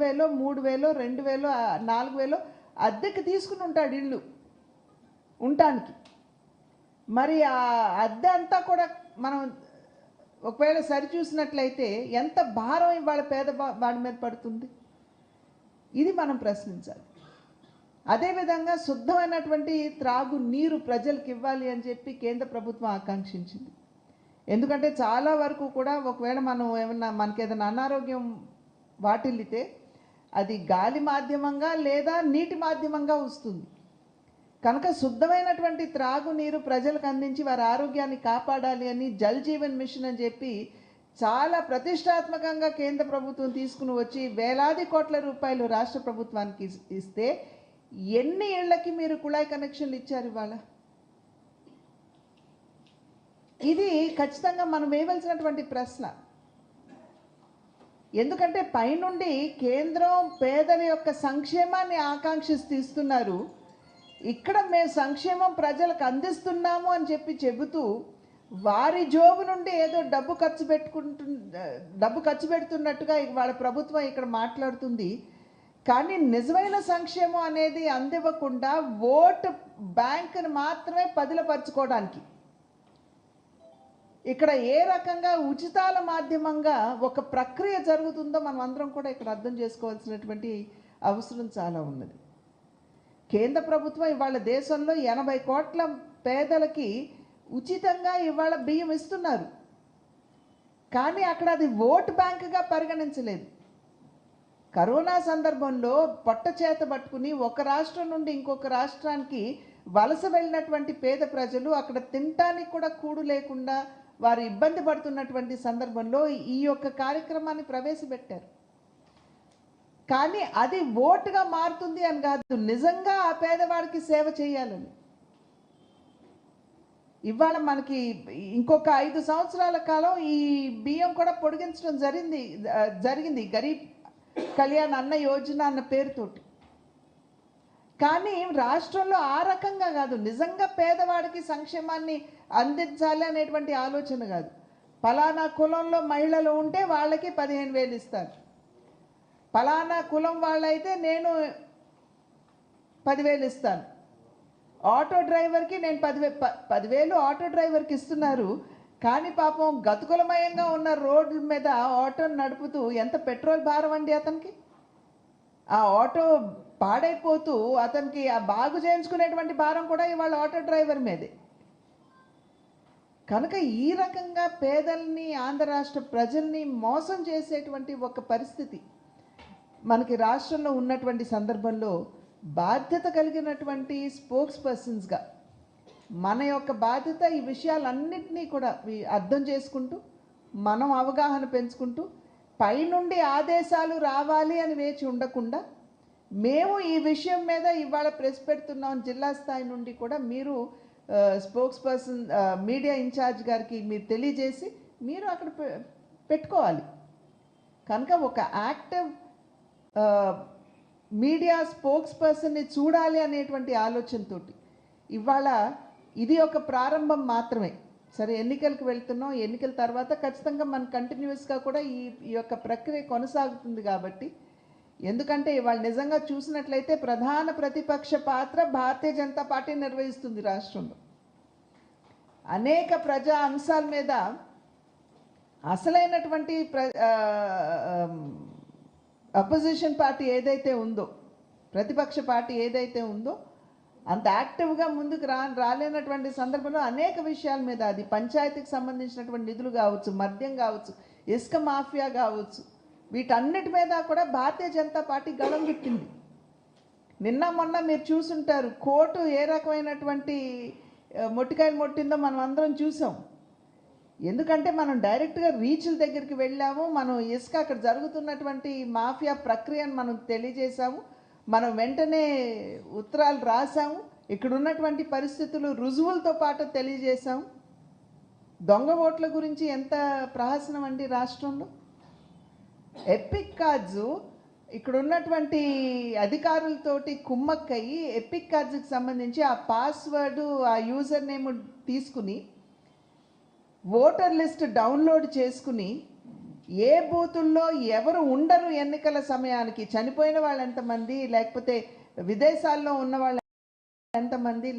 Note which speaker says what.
Speaker 1: 5,000, 3,000, 2,000, 4,000 అద్దెకి తీసుకుని ఉంటాడు ఇల్లు ఉండటానికి. మరి ఆ అద్దె అంతా కూడా మనం ఒకవేళ సరిచూసినట్లయితే ఎంత భారం ఇవాళ వాడి మీద పడుతుంది, ఇది మనం ప్రశ్నించాలి. అదేవిధంగా శుద్ధమైనటువంటి త్రాగు నీరు ప్రజలకు ఇవ్వాలి అని చెప్పి కేంద్ర ప్రభుత్వం ఆకాంక్షించింది. ఎందుకంటే చాలా వరకు కూడా ఒకవేళ మనం మనకి ఏదైనా అనారోగ్యం వాటిల్లితే అది గాలి మాధ్యమంగా లేదా నీటి మాధ్యమంగా వస్తుంది. కనుక శుద్ధమైనటువంటి త్రాగునీరు ప్రజలకు అందించి వారి ఆరోగ్యాన్ని కాపాడాలి అని జల్ జీవన్ మిషన్ అని చెప్పి చాలా ప్రతిష్టాత్మకంగా కేంద్ర ప్రభుత్వం తీసుకుని వచ్చి వేలాది కోట్ల రూపాయలు రాష్ట్ర ప్రభుత్వానికి ఇస్తే ఎన్ని ఇళ్లకి మీరు కుళాయి కనెక్షన్లు ఇచ్చారు ఇవాళ? ఇది ఖచ్చితంగా మనం వేయవలసినటువంటి ప్రశ్న. ఎందుకంటే పైనుండి కేంద్రం పేదల యొక్క సంక్షేమాన్ని ఆకాంక్షిస్తూ ఇస్తున్నారు. ఇక్కడ మేము సంక్షేమం ప్రజలకు అందిస్తున్నాము అని చెబుతూ వారి జోబు నుండి ఏదో డబ్బు ఖర్చు పెడుతున్నట్టుగా వాళ్ళ ప్రభుత్వం ఇక్కడ మాట్లాడుతుంది. కానీ నిజమైన సంక్షేమం అనేది అందివ్వకుండా ఓటు బ్యాంకును మాత్రమే పదిలపరచుకోవడానికి ఇక్కడ ఏ రకంగా ఉచితాల మాధ్యమంగా ఒక ప్రక్రియ జరుగుతుందో మనం అందరం కూడా ఇక్కడ అర్థం చేసుకోవాల్సినటువంటి అవసరం చాలా ఉన్నది. కేంద్ర ప్రభుత్వం ఇవాళ దేశంలో 80 కోట్ల పేదలకి ఉచితంగా ఇవాళ బియ్యం ఇస్తున్నారు. కానీ అక్కడ అది ఓటు బ్యాంకుగా పరిగణించలేదు. కరోనా సందర్భంలో పొట్ట చేత పట్టుకుని ఒక రాష్ట్రం నుండి ఇంకొక రాష్ట్రానికి వలస వెళ్ళినటువంటి పేద ప్రజలు అక్కడ తినటానికి కూడా కూడు లేకుండా వారు ఇబ్బంది పడుతున్నటువంటి సందర్భంలో ఈ యొక్క కార్యక్రమాన్ని ప్రవేశపెట్టారు. కానీ అది ఓటుగా మారుతుంది అని కాదు, నిజంగా ఆ పేదవాడికి సేవ చేయాలని. ఇవాళ మనకి ఇంకొక 5 సంవత్సరాల కాలం ఈ బియ్యం కూడా పొడిగించడం జరిగింది గరీబ్ కళ్యాణ్ అన్న యోజన అన్న పేరుతోటి. కానీ రాష్ట్రంలో ఆ రకంగా కాదు, నిజంగా పేదవాడికి సంక్షేమాన్ని అందించాలి అనేటువంటి ఆలోచన కాదు. ఫలానా కులంలో మహిళలు ఉంటే వాళ్ళకి 15,000 ఇస్తారు, ఫలానా కులం వాళ్ళైతే నేను 10,000 ఇస్తాను, ఆటో డ్రైవర్కి నేను 10,000 ఆటో డ్రైవర్కి ఇస్తున్నారు. కానీ పాపం గతుకులమయంగా ఉన్న రోడ్ల మీద ఆటోని నడుపుతూ ఎంత పెట్రోల్ భారం అండి అతనికి. ఆ ఆటో పాడైపోతూ అతనికి ఆ బాగు చేయించుకునేటువంటి భారం కూడా ఇవాళ ఆటో డ్రైవర్ మీదే. కనుక ఈ రకంగా పేదల్ని ఆంధ్ర రాష్ట్ర ప్రజల్ని మోసం చేసేటువంటి ఒక పరిస్థితి మనకి రాష్ట్రంలో ఉన్నటువంటి సందర్భంలో బాధ్యత కలిగినటువంటి స్పోక్స్ పర్సన్స్గా మన యొక్క బాధ్యత ఈ విషయాలన్నింటినీ కూడా అర్థం చేసుకుంటూ మనం అవగాహన పెంచుకుంటూ పైనుండి ఆదేశాలు రావాలి అని వేచి ఉండకుండా మేము ఈ విషయం మీద ఇవాళ ప్రెస్ పెడుతున్నాం. జిల్లా స్థాయి నుండి కూడా మీరు స్పోక్స్ పర్సన్ మీడియా ఇన్ఛార్జ్ గారికి మీరు తెలియజేసి మీరు అక్కడ పెట్టుకోవాలి. కనుక ఒక యాక్టివ్ మీడియా స్పోక్స్ పర్సన్ని చూడాలి అనేటువంటి ఆలోచనతో ఇవాళ ఇది ఒక ప్రారంభం మాత్రమే. సరే, ఎన్నికలకు వెళ్తున్నాం, ఎన్నికల తర్వాత ఖచ్చితంగా మన కంటిన్యూస్గా కూడా ఈ యొక్క ప్రక్రియ కొనసాగుతుంది. కాబట్టి ఎందుకంటే ఇవాళ నిజంగా చూసినట్లయితే ప్రధాన ప్రతిపక్ష పాత్ర భారతీయ జనతా పార్టీ నిర్వహిస్తుంది రాష్ట్రంలో. అనేక ప్రజా అంశాల మీద అసలైనటువంటి అపోజిషన్ పార్టీ ఏదైతే ఉందో, ప్రతిపక్ష పార్టీ ఏదైతే ఉందో అంత యాక్టివ్గా ముందుకు రాలేనటువంటి సందర్భంలో అనేక విషయాల మీద, అది పంచాయతీకి సంబంధించినటువంటి నిధులు కావచ్చు, మద్యం కావచ్చు, ఇసుక మాఫియా కావచ్చు, వీటన్నిటి మీద కూడా భారతీయ జనతా పార్టీ గళం పెట్టింది. నిన్న మొన్న మీరు చూసుంటారు, కోర్టు ఏ రకమైనటువంటి మొట్టికాయలు మొట్టిందో మనం అందరం చూసాం. ఎందుకంటే మనం డైరెక్ట్గా రీచ్ల దగ్గరికి వెళ్ళాము, మనం ఇసుక అక్కడ జరుగుతున్నటువంటి మాఫియా ప్రక్రియను మనం తెలియజేశాము, మనం వెంటనే ఉత్తరాలు రాసాము, ఇక్కడ ఉన్నటువంటి పరిస్థితులు రుజువులతో పాటు తెలియజేశాము. దొంగ ఓట్ల గురించి ఎంత ప్రహసనం అండి రాష్ట్రంలో. ఎపిక్ కార్డ్స్ ఇక్కడ ఉన్నటువంటి అధికారులతోటి కుమ్మక్కయ్యి ఎపిక్ కార్డ్స్కి సంబంధించి ఆ పాస్వర్డు, ఆ యూజర్ నేమ్ తీసుకుని ఓటర్ లిస్ట్ డౌన్లోడ్ చేసుకుని ఏ బూతుల్లో ఎవరు ఉండరు ఎన్నికల సమయానికి, చనిపోయిన వాళ్ళు ఎంతమంది, లేకపోతే విదేశాల్లో ఉన్న వాళ్ళు ఎంతమంది,